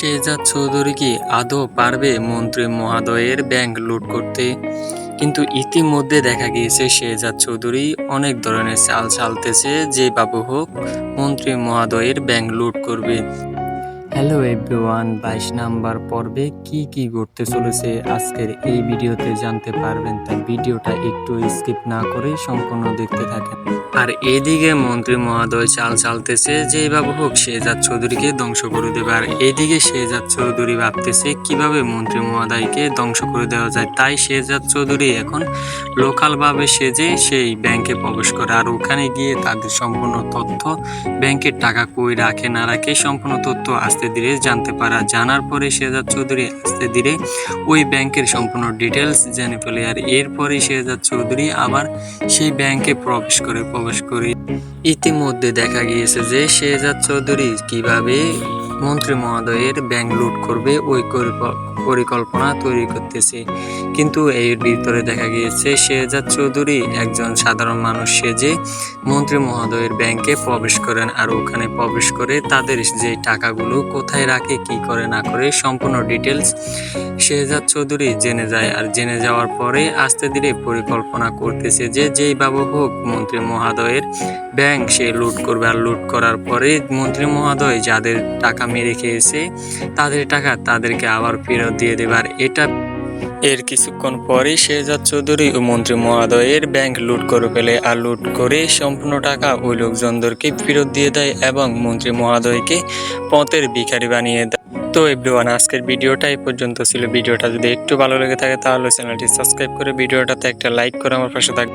শেহজাদ চৌধুরী কি আদৌ পারবে মন্ত্রী মহোদয়ের ব্যাংক লুট করতে? কিন্তু ইতিমধ্যে দেখা গিয়েছে শেহজাদ চৌধুরী অনেক ধরনের চাল চালতেছে যেভাবে হোক মন্ত্রী মহোদয়ের ব্যাংক লুট করবে। হ্যালো এভরিওয়ান, 22 নাম্বার পর্বে কি ঘটতে চলেছে আজকের এই ভিডিওতে জানতে পারবেন, তাই ভিডিওটা একটু স্কিপ না করে সম্পূর্ণ দেখতে থাকেন। আর এদিকে মন্ত্রী মহোদয় চাল চালতেছে যেভাবে হোক শেহজাদ চৌধুরীকে ধ্বংস করে দেবে, আর এদিকে শেহজাদ চৌধুরী ভাবতেছে কিভাবে মন্ত্রী মহোদয়কে ধ্বংস করে দেওয়া যায়। তাই শেহজাদ চৌধুরী এখন লোকালভাবে সেজে সেই ব্যাংকে প্রবেশ করে, আর ওখানে গিয়ে তাদের সম্পূর্ণ তথ্য, ব্যাংকের টাকা কই রাখে না রাখে সম্পূর্ণ তথ্য আস্তে ধীরে জানতে পারা। জানার পরে শেহজাদ চৌধুরী আস্তে ধীরে ওই ব্যাংকের সম্পূর্ণ ডিটেলস জেনে ফেলে, আর এরপরে শেহজাদ চৌধুরী আবার সেই ব্যাংকে প্রবেশ করে। ইতিমধ্যে দেখা গিয়েছে যে শেহজাদ চৌধুরী কিভাবে মন্ত্রী মহোদয়ের ব্যাংক লুট করবে ওই পরিকল্পনা তৈরি করতেছে। কিন্তু এর ভিতরে দেখা গিয়েছে শেহজাদ চৌধুরী একজন সাধারণ মানুষ সেজে মন্ত্রী মহোদয়ের ব্যাংকে প্রবেশ করেন, আর ওখানে প্রবেশ করে তাদের যে টাকাগুলো কোথায় রাখে, কি করে না করে সম্পূর্ণ ডিটেলস শেহজাদ চৌধুরী জেনে যায়। আর জেনে যাওয়ার পরে আস্তে ধীরে পরিকল্পনা করতেছে যে যেইভাবে হোক মন্ত্রী মহোদয়ের ব্যাংক সে লুট করবে, আর লুট করার পরে মন্ত্রী মহোদয় যাদের টাকা মেরে খেয়েছে তাদের টাকা তাদেরকে আবার ফেরত দিয়ে দেবে। আর এর কিছুক্ষণ পরেই শেহজাদ চৌধুরী ও মন্ত্রী মহোদয়ের ব্যাংক লুট করে ফেলে, আর লুট করে সম্পূর্ণ টাকা ওই লোকজনদেরকে ফেরত দিয়ে দেয় এবং মন্ত্রী মহোদয়কে পথের ভিখারি বানিয়ে দেয়। তো এভরিওয়ান, আজকের ভিডিওটা এই পর্যন্ত ছিল। ভিডিওটা যদি একটু ভালো লেগে থাকে তাহলে চ্যানেলটি সাবস্ক্রাইব করে ভিডিওটাতে একটা লাইক করে আমার পাশে থাকবে।